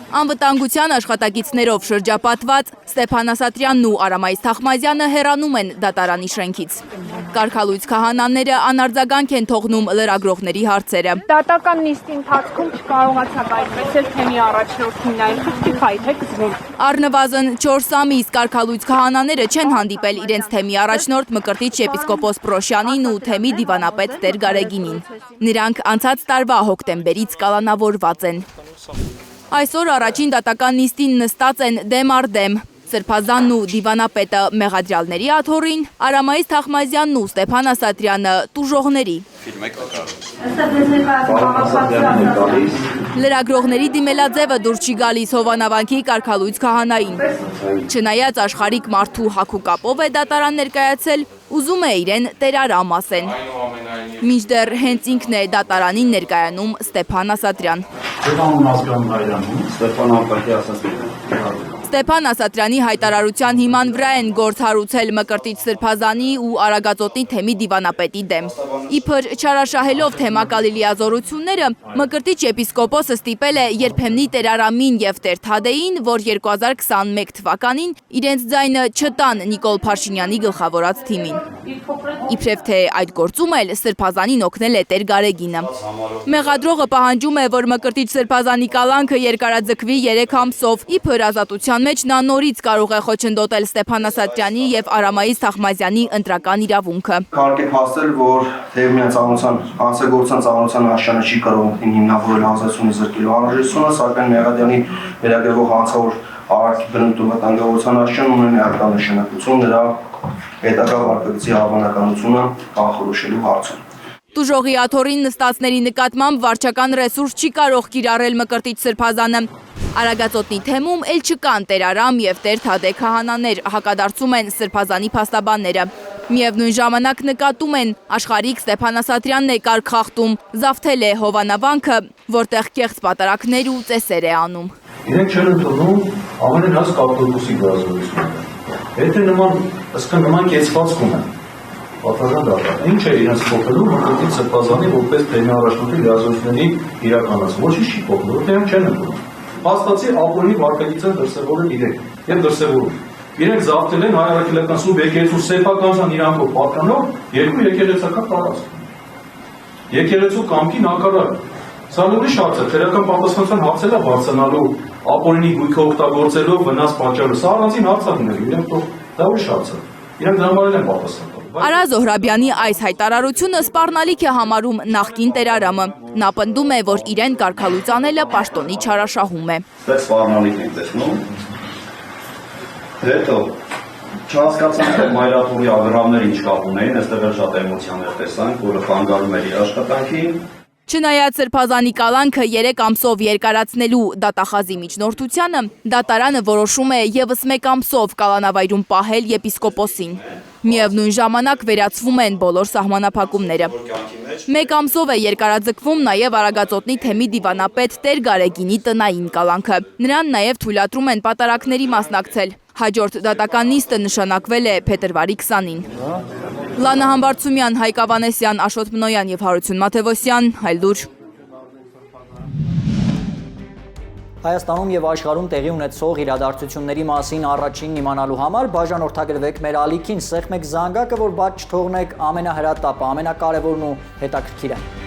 Անվտանգության աշխատակիցներով շրջապատված Ստեփան Ասատրյանն ու Արամայիս Թախմազյանը հեռանում են դատարանի շենքից։ Կարգալույց քահանաները անարձագանք են թողնում լրագրողների հարցերը։ Դատական նիստի ընթացքում չկարողացավ այդպեսել թեմի առաջնորդին նայել, խփիկ այդ զգում։ Առնվազն 4 ամիս կարգալույց քահանաները չեն հանդիպել իրենց թեմի առաջնորդ Մկրտիչ եպիսկոպոս Պրոշյանին ու թեմի դիվանապետ Տեր Գարեգինին։ Նրանք անցած տարվա հոկտեմբերից կալանավորված են։ Այսօր առաջին դատական նիստին նստած են դեմ առ դեմ Սրբազանն ու դիվանապետը մեղադրյալների աթոռին, Արամայիս Թախմազյանն ու Ստեփան Ասատրյանը տուժողների։ Լրագրողների դիմելաձևը դուր չի գալիս Հովանավանքի կարգալույց քահանային։ Չնայած աշխարհիկ մարդու հագուկապով է դատարան ներկայացել, ուզում է իրեն տերարամ ասեն։ Մինչդեռ հենց ինքն է դատարանին ներկայանում Ստեփան Ասատրյան։ Ստեփան Ասատրյանի հայտարարության հիման վրա են գործ հարուցել Մկրտիչ Սրբազանի ու Արագածոտնի թեմի դիվանապետի դեմ։ Իբր չարաշահելով թեմակալի լիազորությունները, Մկրտիչ եպիսկոպոսը ստիպել է երբեմնի Տերարամին և Տեր Թադեին, որ 2021 թվականին իրենց ձայնը չտան Նիկոլ Փաշինյանի գլխավորած թիմին։ Իբրև թե այդ գործում էլ Սրբազանին օգնել է Տեր Գարեգինը։ Մեղադրողը պահանջում է, որ Մկրտիչ Սրբազանի կալանքը երկարաձգվի 3 ամսով, իբր ազատության մեջ նա նորից կարող է խոչընդոտել Ստեփան Ասատրյանի և Արամայիս Թախմազյանի ընտրական իրավունքը։ Կարելի է փաստել, որ թեև միայն հանցագործության ծանրության աշճանը չի կարող հիմնավորել ազատությունից զրկելու անհրաժեշտությունը, սակայն մեղադրյալի վերագրվող հանցավոր արարքի բնույթ ու վտանգավորության աշճան ունեն էական նշանակություն նրա հետագա վարքագծի հավանականությունը կանխորոշելու հարցում։ Տուժողի աթոռին նստածների նկատմամբ վարչական ռեսուրս չի կարող կիրառել Մկրտիչ Սրբազանը։ Արագածոտնի թեմում էլ չկան Տեր Արամ և Տեր Թադե քահանաներ, հակադարձում են Սրբազանի փաստաբանները։ Միևնույն ժամանակ նկատում են աշխարհիկ Ստեփան Ասատրյանն է կարգ խախտում, զավթել է Հովանավանքը, որտեղ կեղծ պատարակներ ու ծեսեր է անում։ Իրենք չեն ընդունում ամենայն հաս կաթողիկոսի գրազորությունը։ Եթե նման կեցվածքում է, պատասխան դառնալ։ Ինչ է իրենց փոխելու Մկրտիչ Սրբազանի որպես թեմի առաջնորդի լիազորությունների իրականացում։ Ոչինչ չի փոխելու, որտեղ իրենք չեն ընդունում։ Փաստացի ապօրինի վարքագիծը դրսևորել իրենք եւ դրսևորում։ Իրենք զավթել են հայ առաքելական սուրբ եկեղեցու սեփականության իրանքով պատկանող երկու եկեղեցական տարածք։ Եկեղեցու կամքին հակառակ։ Սա ուրիշ հարց է, քրեական պատասխանատվության հարցեր է բարձրանալու ապօրինի գույքը օգտագործելով վնաս պատճառը։ Սա առանձին հարց է լինելու, իրենք դա ուրիշ հարց է։ Իրենք դրամարել են պատասխանատու։ Արա Զոհրաբյանի այս հայտարարությունը սպառնալիք է համարում նախկին Տեր Արամը։ Նա պնդում է, որ իրեն կարգալույց անելը պաշտոնի չարաշահում է։ Սպառնալիք ենք տեսնում։ Հետո չհասկացանք, թե մայրաթորի ագրավները ինչ կապ ունեին, այստեղ էլ շատ էմոցիաներ տեսանք, որը խանգարում էր իր աշխատանքին։ Չնայած Սրբազանի կալանքը 3 ամսով երկարացնելու դատախազի միջնորդությանը, դատարանը որոշում է ևս 1 ամսով կալանավայրում պահել եպիսկոպոսին։ Միևնույն ժամանակ վերացվում են բոլոր սահմանափակումները։ 1 ամսով է երկարաձգվում նաև Արագածոտնի թեմի դիվանապետ Տեր Գարեգինի տնային կալանքը։ Նրան նաև թույլատրում են պատարակների մասնակցել։ Հաջորդ դատական նիստը նշանակվել է փետրվարի 20-ին։ Լանա Համբարձումյան, Հայկ Ավանեսյան, Աշոտ Մնոյան և Հարություն Մաթևոսյան, Հայլուր։ Հայաստանում և աշխարհում տեղի ունեցող իրադարձությունների մասին առաջինն իմանալու համար բաժանորդագրվեք մեր ալիքին, սեղմեք զանգակը, որ բաց չթողնեք ամենահրատապը, ամենակարևորն ու հետաքրքիրը։